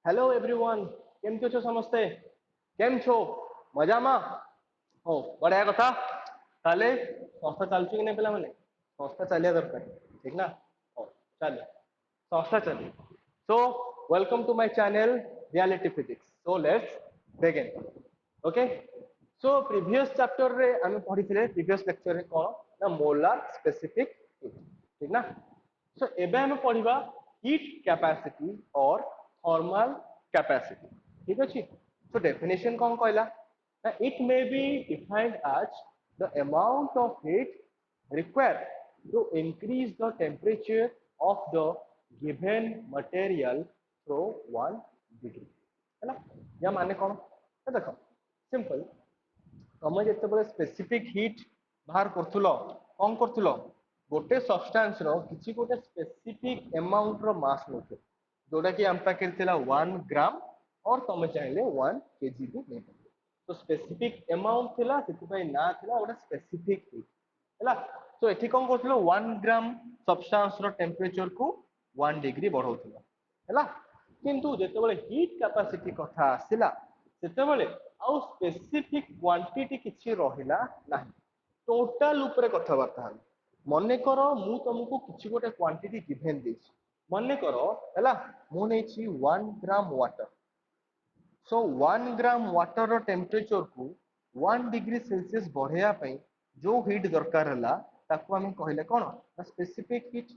Hello everyone केमती छो समस्ते केम छो मजा मा हो बढ़िया कथा ताले संस्था चलुची कि नहीं पिला माने संस्था चलिया दरकार ठीक ना हो चलो संस्था चली so welcome to my channel Reality Physics so let's begin okay so previous chapter रे हम पढ़ी थिले प्रीवियस लेक्चर रे कोन ना मोलार स्पेसिफिक हीट ठीक ना सो एबे हम पढ़िबा हीट कैपेसिटी और थर्मल कैपेसिटी ठीक अछि सो डेफिनेशन कोन कहला it may be defined as the amount of heat required to increase the temperature of the given material through 1 degree है ना या माने कौन तो देखो सिंपल तमे जेतेबेले स्पेसिफिक हीट बाहर करथुलो कोन करथुलो गोटे सब्सटेंस रो किछि गोटे स्पेसिफिक अमाउंट रो मास नथि जोटा कि हम पाखे थिला 1 ग्राम और तमे चाहिले 1 केजी भी नै तो स्पेसिफिक अमाउंट थिला सेति पय ना थिला गोटे स्पेसिफिक हीट हैला तो एठी कोन करथुलो 1 ग्राम सब्सटेंस रो टेंपरेचर को 1 डिग्री बढ़ौथुलो हैला किंतु जेतेबेले हीट कैपेसिटी कथा आसिला सेतेबेले आउ स्पेसिफिक क्वांटिटी किछि रहिला नाही टोटल ऊपर कथा बार्ता हम मने करो मु तुमको किछि गोटे क्वांटिटी गिवन देछि मने करो हैला मु नेछि 1 gram water so 1 gram water रो टेंपरेचर को 1 डिग्री सेल्सियस बढ़ेया पई जो हीट दरकार हला ताको हम कहले कोन स्पेसिफिक हीट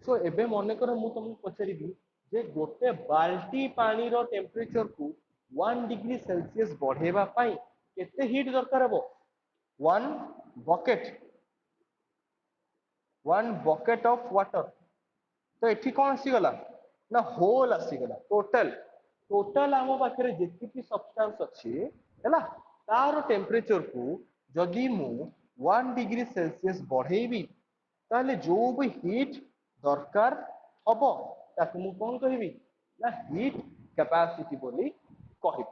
सो एबे मने करो मु तुमको पचरिबी जे गोटे बाल्टी पानी रो टेंपरेचर को 1 डिग्री सेल्सियस बढ़ेबा पई केते हीट दरकार हबो 1 बकेट 1 बकेट ऑफ वाटर तो एठी कोन आसी गला ना होल आसी गला टोटल टोटल आम पाखे जेतिकी सब्सटेंस अच्छी है तार टेम्परेचर को जदि मु 1 डिग्री सेल्सियस बढ़ेबी ताले जो भी हीट दरकार हबो ताकू मु कोन कहबी ना हीट कैपेसिटी बोली कहबी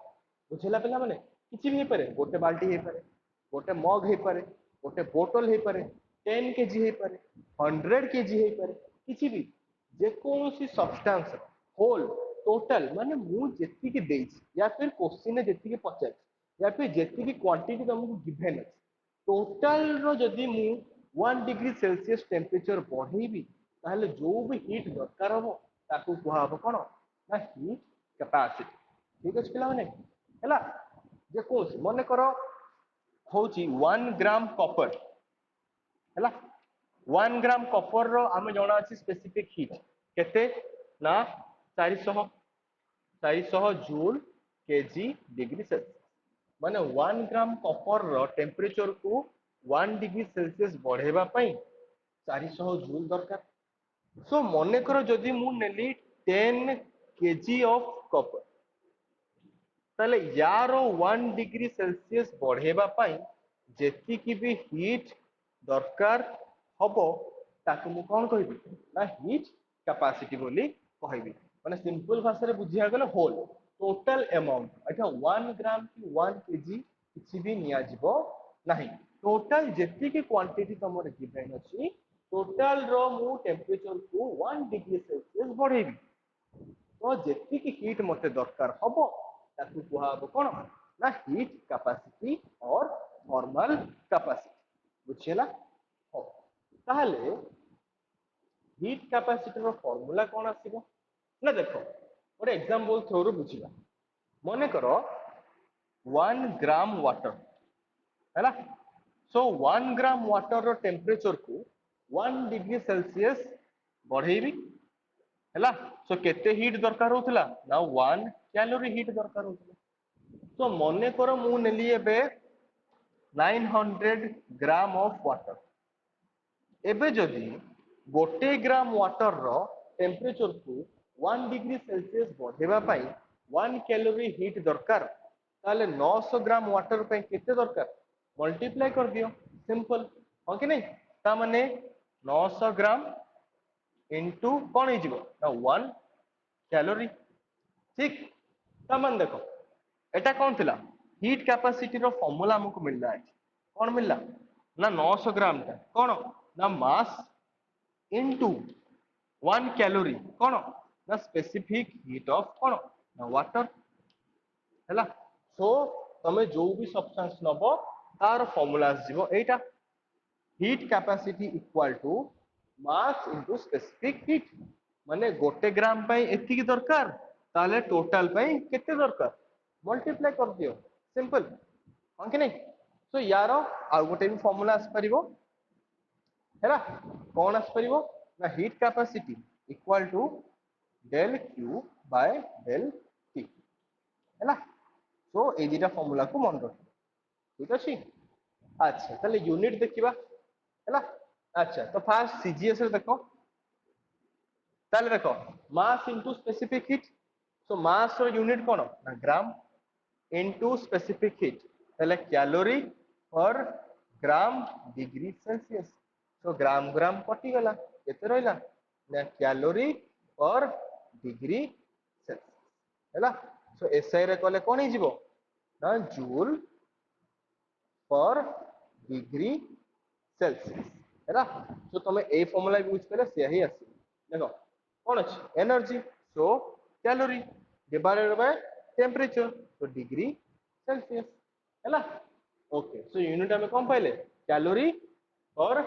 बुझिला पिला माने किछि भी हे पारे गोटे बाल्टी हे पारे गोटे मग हे पारे गोटे बोतल हे पारे 10 केजी हे पारे 100 केजी हे पारे किछि भी जे कोनोसी सब्सटेंस होल टोटल माने मु जेति के देइछि या फिर क्वेश्चन जेति के पचाइ या फिर जेति की क्वांटिटी तुमको गिवन अछि टोटल रो जदि मु 1 डिग्री सेल्सियस टेम्परेचर बढ़ेबी ताहले जो भी हीट दरकार हो ताकू कुहा हो कोन ना हीट कैपेसिटी ठीक अछि पिला माने हैला जे कोस मने करो होची 1 ग्राम कॉपर हैला 1 ग्राम कॉपर रो आमे जणा अछि स्पेसिफिक हीट केते ना 400 400 जूल केजी डिग्री सेल्सियस माने 1 ग्राम कॉपर रो टेंपरेचर को 1 डिग्री सेल्सियस बढ़ेबा पई 400 जूल दरकार सो मने करो जदि मु नेली 10 केजी ऑफ कॉपर ताले यारो 1 डिग्री सेल्सियस बढ़ेबा पई जेति की भी हीट दरकार हबो ताकू मु कोन कहबी ना हीट कैपेसिटी बोली कहबी माने सिंपल भाषा रे बुझिया गेले होल टोटल अमाउंट अच्छा 1 ग्राम की 1 केजी किछि भी निया जिवो नाही टोटल जेति की क्वांटिटी तमरे गिवन अछि टोटल रो मु टेंपरेचर को 1 डिग्री सेल्सियस बढ़ेबी तो जेति की हीट मते दरकार हबो ताकू कुहा हबो कोन ना हीट कैपेसिटी और थर्मल कैपेसिटी बुझियला हो ताहले हीट कैपेसिटी रो फार्मूला कोन आसीबो ना देखो गोटे एग्जांपल थ्रू बुझिबा मने करो 1 ग्राम वाटर हैला सो 1 ग्राम वाटर रो टेंपरेचर को 1 डिग्री सेल्सियस बढ़ेबी हैला सो केते हीट दरकार होतला ना 1 कैलोरी हीट दरकार होतला तो मने करो मु नेली एबे 900 ग्राम ऑफ वाटर एबे जदि गोटे ग्राम वाटर रो टेंपरेचर को 1 डिग्री सेल्सियस बढ़ेबा पई 1 कैलोरी हीट दरकार ताले 900 ग्राम वाटर पे केते दरकार मल्टीप्लाई कर दियो सिंपल हो कि नहीं ता माने 900 ग्राम इनटू कौन हो ना 1 कैलोरी ठीक ता मान देखो एटा कौन थिला हीट कैपेसिटी रो फार्मूला हमको मिलला है कौन मिलला ना 900 ग्राम ता कौन ना मास इनटू 1 कैलोरी कौन ना स्पेसिफिक हीट ऑफ कौन ना वाटर हैला सो तमे जो भी सब्सटेंस नबो तार फॉर्मूला आसीबो एटा heat capacity equal to mass into specific heat माने गोटे ग्राम पई एतिकी दरकार ताले टोटल पई केते दरकार मल्टीप्लाई कर दियो सिंपल हां कि नहीं सो यार आ गोटे भी फॉर्मूला आस परिबो हैला कौन आस परिबो ना heat capacity equal to del Q by del T हैला सो ए दिटा फॉर्मूला को मन रख ठीक अछि अच्छा ताले यूनिट देखिबा हैला अच्छा तो फास्ट सीजीएस रे देखो ताले देखो mass into specific heat so mass रो यूनिट कोन ना ग्राम इनटू स्पेसिफिक हीट ताले calorie per gram degree Celsius so ग्राम ग्राम कटि गला केते रहला ना कैलोरी पर डिग्री सेल्सियस हैला सो एसआई रे कले कोन हि जिवो ना जूल पर डिग्री सेल्सियस है ना सो तुम ए फॉर्मूला यूज करे से ही आसी देखो कौन अछि energy so calorie divided by temperature so degree Celsius है ना ओके सो यूनिट हमें कौन पाइले कैलोरी और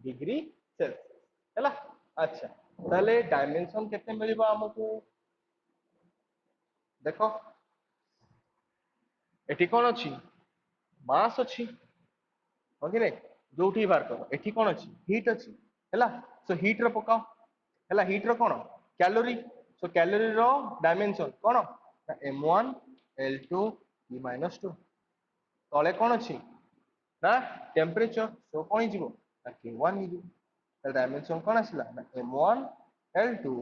डिग्री सेल्सियस है ना अच्छा ताले डायमेंशन केते मिलबा हमकु देखो एठी कौन अछि मास अछि हो कि नहीं जो बार कर एठी कौन अछि हीट अछि हैला सो हीट रो पकाओ हैला हीट रो कोन कैलोरी सो कैलोरी रो डायमेंशन कोन m1 l2 e-2 तळे कोन अछि ना टेंपरेचर सो कोन जिवो ना k1 हिजो त डायमेंशन कोन आसिला ना m1 l2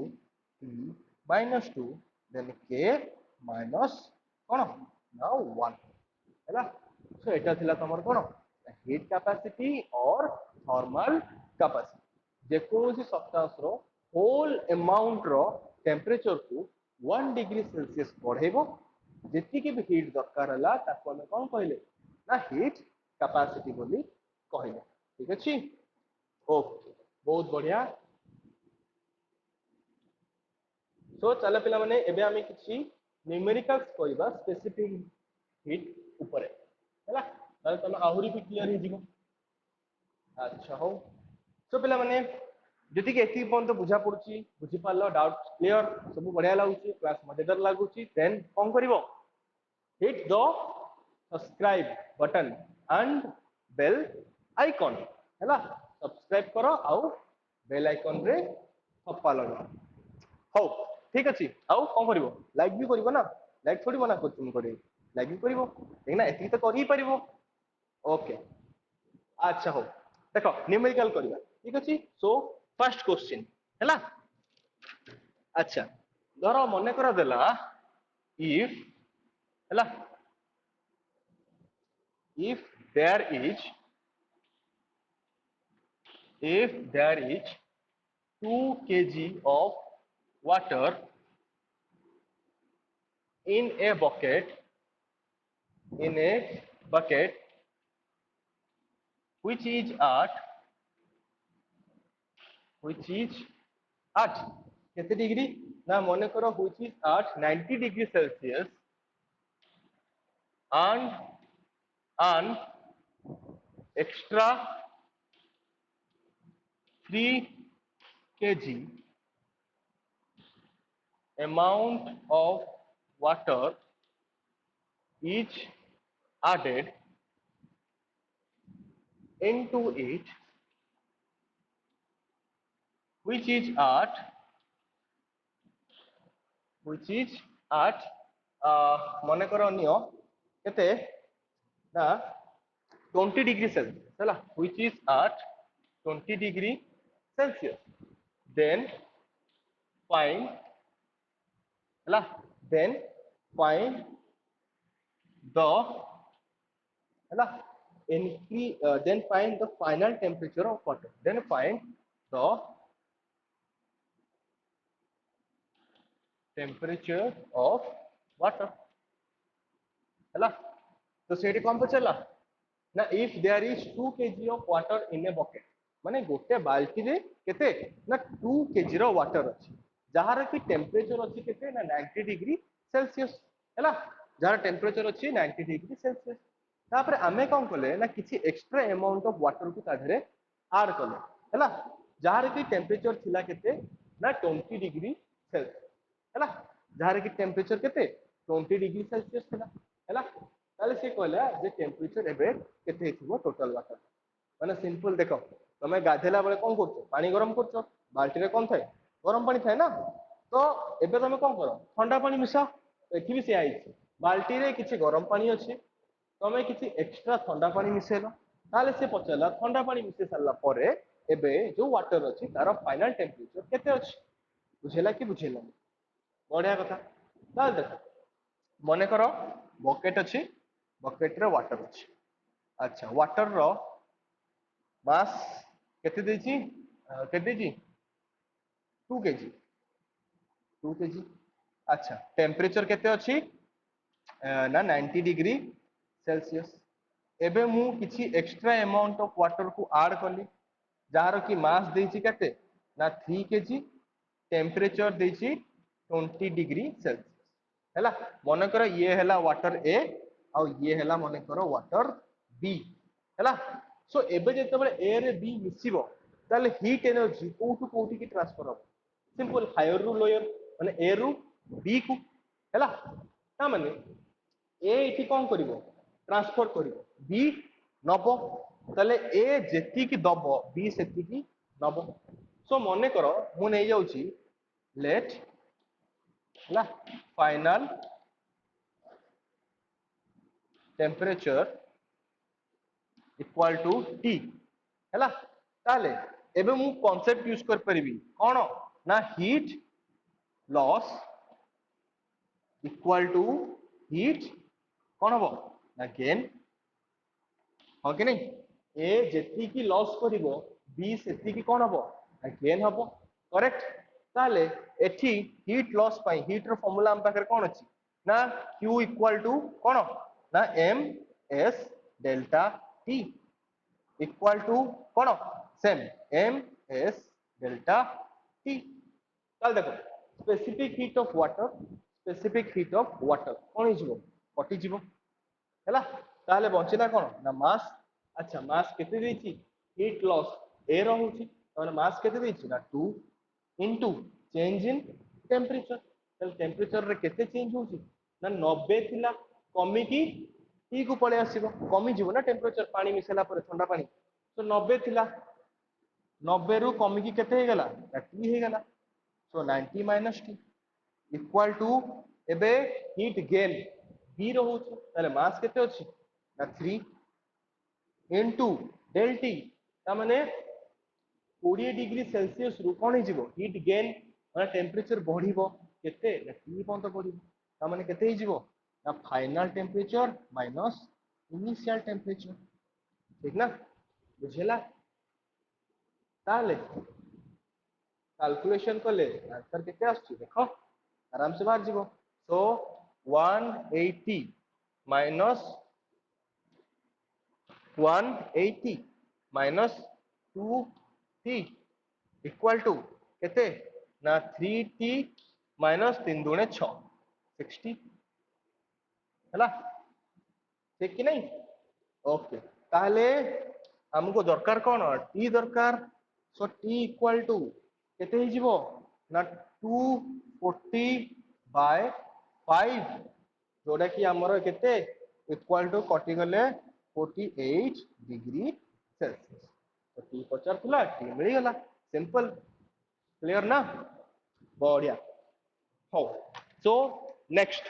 e-2 then k minus कोन ना 1 हैला सो एटा थिला तमर कोन हीट कैपेसिटी और थर्मल कैपेसिटी जेकोसी सब्सटेंस रो होल अमाउंट रो टेंपरेचर को 1 डिग्री सेल्सियस बढ़ेबो जेति के भी हीट दरकार हला ताको हम कोन कहले ना हीट कैपेसिटी बोली कहले ठीक अछि ओके बहुत बढ़िया सो चला पिला माने एबे हमें किछि न्यूमेरिकल्स कहबा स्पेसिफिक हीट ऊपर हैला ताले तमे आहुरी भी क्लियर हे जिवो अच्छा हो सो पिला माने जति के एति पॉइंट तो बुझा पड़ुची बुझी पालो डाउट क्लियर सब बढ़िया लागुची क्लास मजेदार लागुची देन कोन करिवो hit the subscribe button and bell icon हैला सब्सक्राइब करो आउ बेल आइकन रे थप्पा लगा हो ठीक अछि आउ कोन करिवो लाइक भी करिवो ना लाइक थोड़ी मना करछुम करे लाइक भी करिवो ठीक ना एति तो करि ही परिवो ओके अच्छा हो देखो न्यूमेरिकल करिवा ठीक अछि सो फर्स्ट क्वेश्चन हैला अच्छा धरो मने करा देला if हैला if there is if there is 2 kg of water in a bucket which is at कितने डिग्री ना मने करो which is at 90 degree Celsius and an extra 3 kg amount of water is added into it which is at मने करो neo केते ना 20 degree Celsius हैला which is at 20 degree Celsius then find हैला then find the हैला then find the final temperature of water then find the temperature of water हैला तो सेठी कोन पचला ना if there is 2 kg of water in a bucket माने गोटे बाल्टी रे केते ना 2 kg रो वाटर अछि जहार की टेंपरेचर अछि केते ना 90 डिग्री सेल्सियस है जार टेम्परेचर अच्छी 90 डिग्री सेल्सियस तापर आमे कौन कले ना किसी एक्स्ट्रा अमाउंट ऑफ वाटर को ताधरे ऐड कले है जार की टेम्परेचर थिला केते ना 20 डिग्री सेल्सियस है जार की टेम्परेचर केते 20 डिग्री सेल्सियस थिला है ताले से कहला जे टेम्परेचर एबे केते हिथिबो टोटल वाटर माने सिंपल देखो तुम गाधेला बेले कौन कर पानी गरम कर बाल्टी रे कौन थाए गरम पानी थाए ना तो एबे तुम कौन कर ठंडा पानी मिसा एठी भी से आइछि बाल्टी रे किछि गरम पानी अछि तुम किसी एक्स्ट्रा ठंडा पानी मिसेल ताले से पचारा ठंडा पानी मिसे सारा परे एबे जो वाटर अछि तार फाइनल टेम्परेचर केते अछि बुझेला कि बुझेला बढ़िया कथा ताल देख मने करो बकेट अछि बकेट रे वाटर अछि अच्छा वाटर रो मास केते देछि केते देछि 2 केजी 2 केजी अच्छा टेम्परेचर केते अछि ना 90 डिग्री सेल्सियस एबे मु किछि एक्स्ट्रा अमाउंट ऑफ वाटर को ऐड करली जार की मास देछि केते ना 3 केजी टेम्परेचर देछि 20 डिग्री सेल्सियस हैला मन कर ये हैला वाटर ए और ये हैला मन कर वाटर बी हैला सो एबे जेते बळे ए रे बी मिसिबो ताले हीट एनर्जी कोठु कोठी की ट्रांसफर हो सिंपल हायर रु लोअर माने ए रु बी को हैला ता माने ए इठी कोन करिवो ट्रांसफर करिवो बी नबो ताले ए जेति की दबो बी सेति की नबो सो मने करो मु नै जाउची लेट हैला final temperature equal to T हैला ताले एबे मु कांसेप्ट यूज कर परिबी कोन ना heat loss equal to heat कौन हम ना गेन हाँ कि नहीं ए जेती की लॉस करिवो बी सेती की कौन हम ना गेन हम करेक्ट ताले एठी हीट लॉस पाई हीट रो फार्मूला हम पाखरे कौन अछि ना Q इक्वल टू कौन ना M S delta T equal to कौन same M S delta T ताल देखो specific heat of water specific heat of water कौन हिजबो कटि जीवो हैला ताले बंचिला कौन ना मास अच्छा मास केते देछि हीट लॉस ए रहउछि तने मास केते देछि ना 2 इनटू चेंज इन टेम्परेचर ताले टेम्परेचर रे केते चेंज होछि ना 90 थिला कमी की टी को पळे आसीबो कमी जीवो ना टेम्परेचर पानी मिसेला पर ठंडा पानी तो 90 थिला 90 रु कमी की केते हे गेला ना टी हे गेला सो 90 माइनस टी इक्वल टू एबे हीट गेन बी रहउछि ताले मास केते अछि ना 3 इनटू डेल टी ता माने 20 डिग्री सेल्सियस रु कोन हिजिवो हीट गेन माने टेम्परेचर बढ़िबो केते ना टी पंत बढ़िबो ता माने केते हिजिवो ना final temperature minus initial temperature ठीक ना बुझेला ताले कैलकुलेशन कले आंसर केते आछी देखो आराम से बाहर जीवो so 180 minus 180 minus 2t equal to केते ना 3t माइनस 3 दुणे 6 60 हैला ठीक कि नहीं ओके ताहले हमको दरकार कोन टी दरकार सो टी इक्वल टू केते ही जीवो ना 240 बाय 5 जोड़ा कि हमर केते इक्वल टू कटि गले 48 डिग्री सेल्सियस तो टी पचार थला टी मिल गला सिंपल क्लियर ना बढ़िया हो so next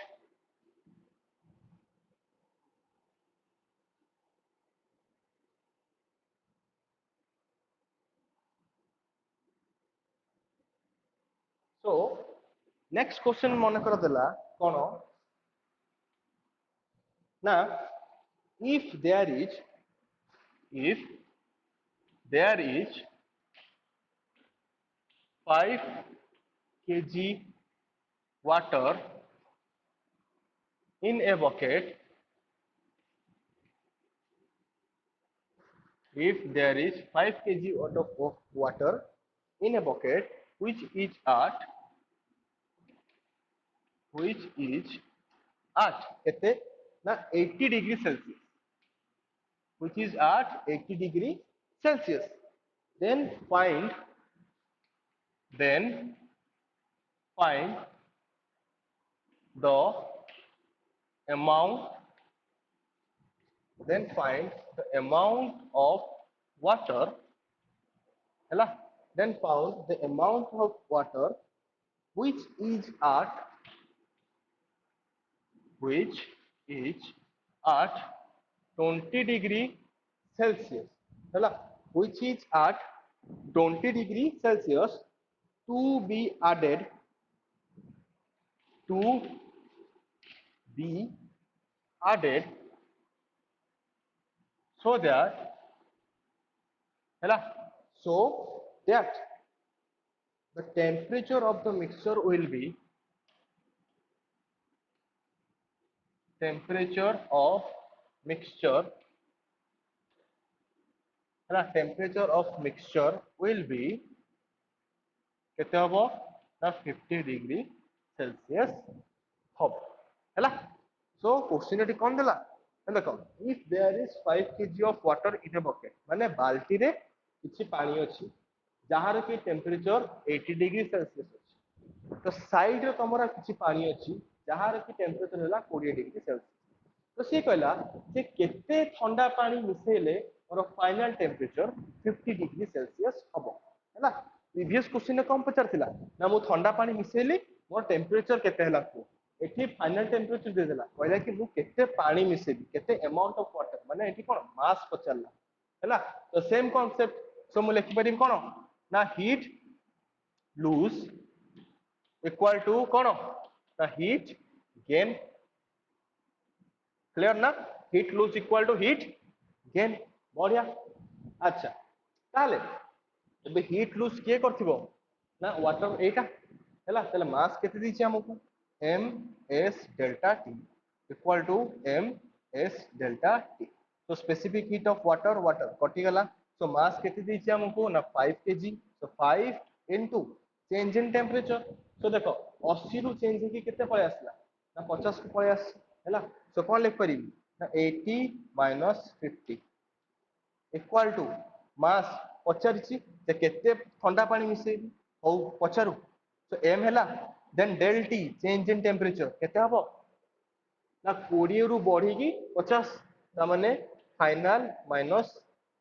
so next question मन कर देला कोन ना if there is 5 kg water in a bucket if there is 5 kg of water in a bucket which is at which is at kete na 80 degree Celsius, which is at 80 degree Celsius. Then then find the amount find the amount of water, hela, then found the amount of water which is at which is at 20 degree Celsius, hela, which is at 20 degree Celsius to be added to be added so that, hela, so that the temperature of the mixture will be temperature of mixture, temperature of mixture will be केते हबो ना 50 degree Celsius हबो हैला. So question eighty कोन देला देखो, if there is 5 KG of water in a bucket, माने बाल्टी रे किछि पानी अछि जहार की टेम्परेचर 80 डिग्री सेल्सियस अछि, तो साइड रे तमरा किछि पानी अछि जहार की टेम्परेचर होला 20 डिग्री सेल्सियस. तो सी कहला जे केते ठंडा पानी मिसेले और फाइनल टेम्परेचर 50 डिग्री सेल्सियस हबो हैला. प्रीवियस क्वेश्चन में कम पचार थिला ना मु ठंडा पानी मिसेली मोर टेम्परेचर केते हला को एठी फाइनल टेम्परेचर दे देला कहला कि मु केते पानी मिसेली केते अमाउंट ऑफ वाटर माने एठी कोन मास पचारला हैला. तो सेम कांसेप्ट सो मु लिखि परिम कोन ना हीट लूज इक्वल टू कोन ना हीट गेन. क्लियर ना, heat lose equal to heat gain. बढ़िया. अच्छा ताले ଏବେ ହିଟ୍ ଲୁଜ କିଏ କରିଥିବ ନା ୱାଟର ଏଇଟା ହେଲା. ତାହେଲେ ମାସ୍ କେତେ ଦେଇଛି ଆମକୁ m s delta t equal to m s delta t. so specific heat of water कटिगला. so mass केते ଦେଇଛି ଆମକୁ ना 5 kg. so 5 into change in temperature. so देखो 80 ରୁ चेंज ହେଇକି केते पळे आसला ना 50 को पळे आसी हैला. so कोन लिख परिबी ना 80 minus 50 इक्वल टू मास पचारिछि जे केते ठंडा पानी मिसेबी हो पचारु. सो एम हैला then del T change in temperature केते हबो ना 20 रु बढ़ी की 50 ता माने फाइनल माइनस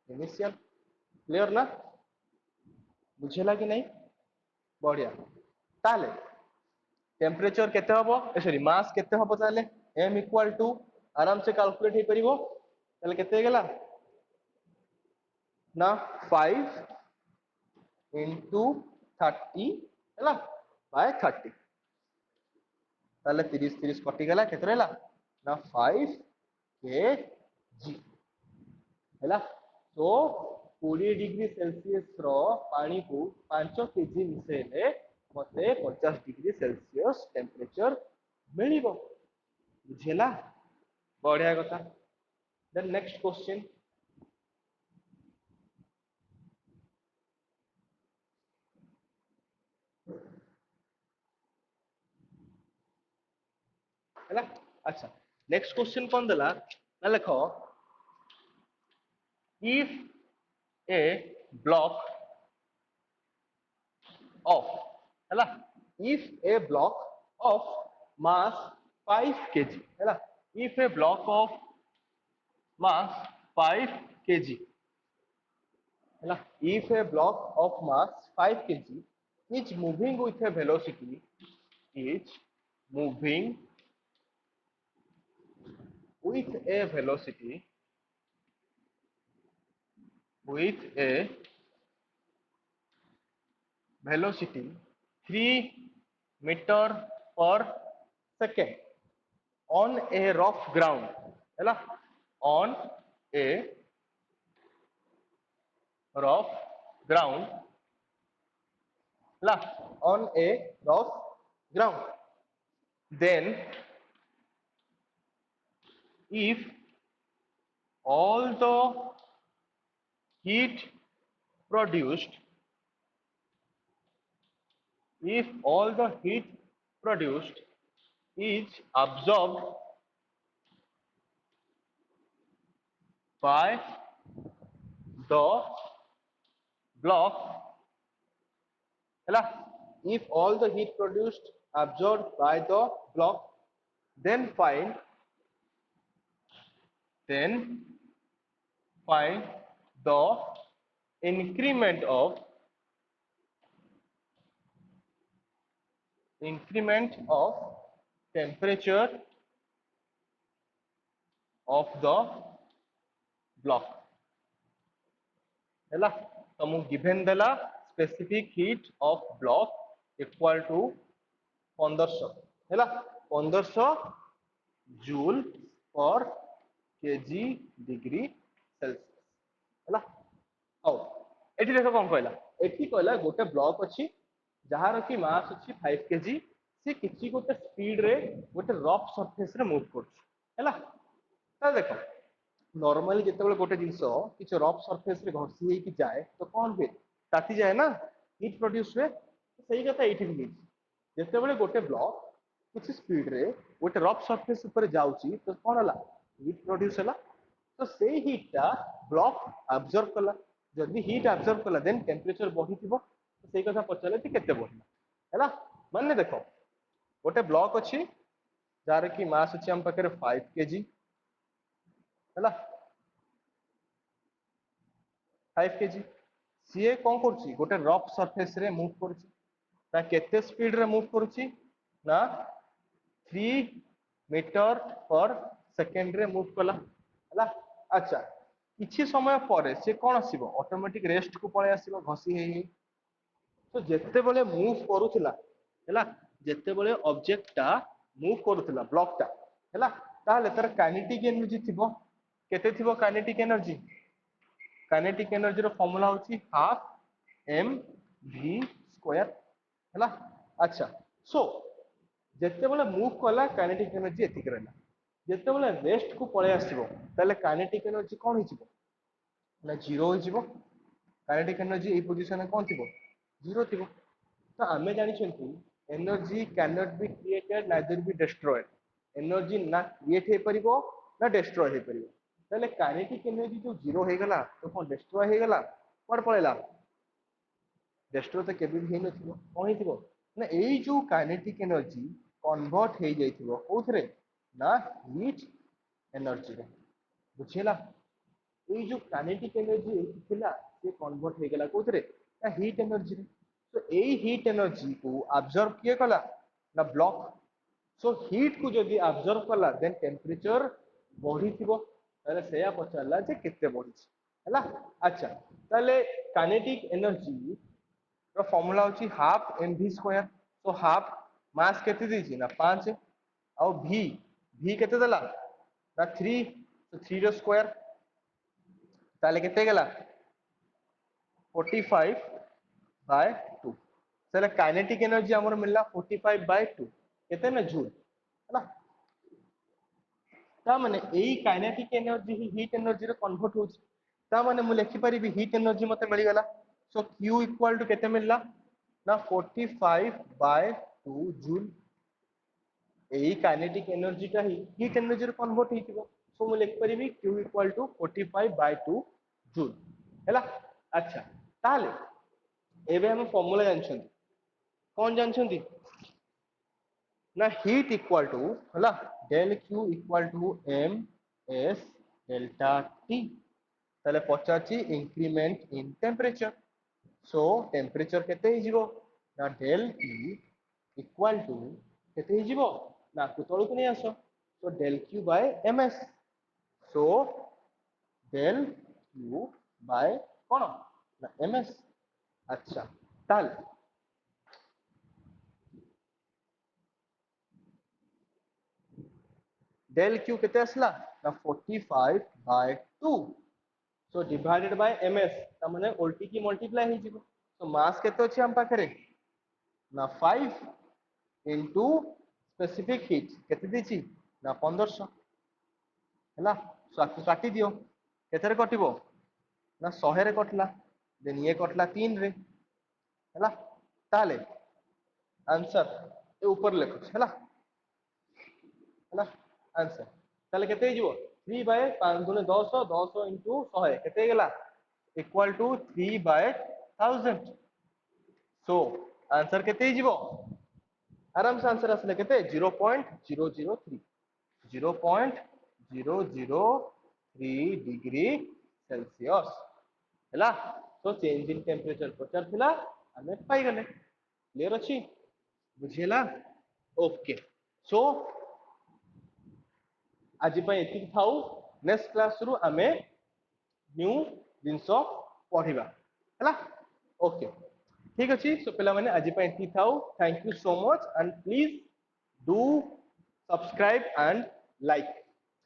इनिशियल. क्लियर ना, बुझेला कि नहीं. बढ़िया. ताले टेम्परेचर केते हबो सॉरी मास केते हबो ताले m इक्वल टू आराम से कैलकुलेट हे परिबो. ताले केते गेला ना 5 into 30 हैला by 30. ताले 30 30 कटि गला केते रहला ना 5 kg हैला. तो 20 डिग्री सेल्सियस रो पानी को 5 kg मिसेले मते 50 डिग्री सेल्सियस टेम्परेचर मिलिबो. बुझेला. बढ़िया कथा. देन नेक्स्ट क्वेश्चन हैला. अच्छा नेक्स्ट क्वेश्चन कोन देला ना लिखो, if a block of हैला if a block of mass 5 kg हैला if a block of mass 5 kg हैला if a block of mass 5 kg is moving with a velocity is moving with a velocity with a velocity 3 meter per second on a rough ground हैला on a rough ground हैला on a rough ground. Then if all the heat produced if all the heat produced is absorbed by the block. If all the heat produced absorbed by the block, then then find the increment of temperature of the block. है तो मु given देला specific heat of block equal to 1500 है 1500 joule पर KG degree Celsius है हौ एठी देखो कौन कहला एठी कहला गोटे ब्लॉक अछि जहार की मास अछि 5 केजी से किछि गोटे स्पीड रे गोटे रफ सरफेस रे मूव करछि है देखो नॉर्मली जिते गोटे जिनस किसी रफ सरफेस रे घसी होगी जाए तो कौन हुए ताती जाए ना हीट प्रोड्यूस हुए सही कथा ये भी जिते गोटे ब्लॉक किसी स्पीड रे गोटे रफ सरफेस ऊपर जाउची तो कौन हला हीट प्रोड्यूस हला तो से हीटा ब्लॉक अब्जॉर्ब कला जदि हीट अब्जॉर्ब कला देन टेम्परेचर बढ़ी तो सही कथा पचारे केते बढ़ला है माने देखो गोटे ब्लॉक अच्छी जार की मास अच्छी हम पाखे 5 केजी है 5 केजी सीए कौन कर गोटे रफ सरफेस रे मूव कर केते स्पीड रे मूव करुची ना 3 मीटर पर सेकेंड रे मूव कला है अच्छा किछि समय पर से कौन आसीबो ऑटोमेटिक रेस्ट को पळे आसीबो घसी हे तो जेते बेले मूव करूथिला हैला जेते बेले ऑब्जेक्ट टा मूव करूथिला ब्लॉक टा हैला ताले तर काइनेटिक एनर्जी थिबो केते थिबो काइनेटिक एनर्जी रो फॉर्मूला होची हाफ एम वी स्क्वायर हैला अच्छा सो जेते बेले मूव कला काइनेटिक एनर्जी एतिक रहला जेते बेले रेस्ट को पळे आसीबो ताले काइनेटिक एनर्जी कोन हिजिबो ना जीरो हिजिबो काइनेटिक एनर्जी ए पोजीशन में कोन थिबो जीरो थिबो तो आमे जानि छंतु energy can not be created neither be destroyed energy ना क्रिएट हे परिबो ना डिस्ट्रॉय हे परिबो ताले काइनेटिक एनर्जी जो जीरो हे गला तो कोन डिस्ट्रॉय हे गला कोड पळेला डिस्ट्रॉय तो केबे भी हे नथिबो कोन हिथिबो ना एई जो काइनेटिक एनर्जी कन्वर्ट हे जाइथिबो कोथरे ना हीट एनर्जी रे बुझिला ये जो काइनेटिक एनर्जी थिला से कन्वर्ट हे गेला कोथरे ना हीट एनर्जी रे तो एई हीट एनर्जी को अब्जॉर्ब किए कला ना ब्लॉक सो हीट को जदी अब्जॉर्ब कला देन टेम्परेचर बढ़ी थिबो ताले सेया पचारला जे केते बढ़ी हैला अच्छा ताले काइनेटिक एनर्जी रो फार्मूला होची हाफ mv स्क्वायर तो हाफ मास केते दीची ना 5 और v केते देला ना 3 तो 3 रो स्क्वायर ताले केते गेला 45 बाय 2 ताले काइनेटिक एनर्जी हमर मिलला 45 बाय 2 केते ना जूल हैला ता माने एई काइनेटिक एनर्जी ही हीट एनर्जी रे कन्वर्ट होची ता माने मु लिखि परिबी हीट एनर्जी मते मिल गेला सो q इक्वल टू केते मिलला ना 45 बाय 2 जूल एई काइनेटिक एनर्जी ता ही हीट एनर्जी रे कन्वर्ट हिथिबो सो मु लिखि परिबी q equal to 45 by 2 joule हैला अच्छा ताले एबे हम फार्मूला जानछंती कोन जानछंती ना हीट इक्वल टू हला del Q equal to M S delta T ताले पचाची increment in temperature so temperature केते हिजिबो ना डेल ई इक्वल टू केते हिजिबो ना को तळु को नै आसो so del Q by M S so del Q by कोन ना एम एस अच्छा ताले डेल क्यू केते आसला ना 45 by 2 so divided by ms ता माने उल्टी की मल्टीप्लाई हे जिवो सो मास केते अछि हम पाखरे ना 5 इनटू स्पेसिफिक हीट केते दिछि ना 1500 हैला सो आकु काटी दियो केते रे कटिबो ना 100 रे कटला देन ये कटला 3 रे हैला ताले आंसर ए ऊपर लिखो हैला है आंसर ताले केते हिजो 3 बाय 5 गुणे 10 10 into 100 केते गेला equal to 3 by 1000 so answer केते हिजो आराम से आंसर आसले केते 0.003 0.003 डिग्री सेल्सियस हैला तो चेंज इन टेम्परेचर पचार थिला हमें पाई गले क्लियर अछि बुझिला ओके सो आज एति थाउ नेक्स्ट क्लास रु आमे न्यू जिनस पढ़िबा हैला ओके ठीक अछि सो पिला माने आज एति थाउ thank you so much and please do subscribe and like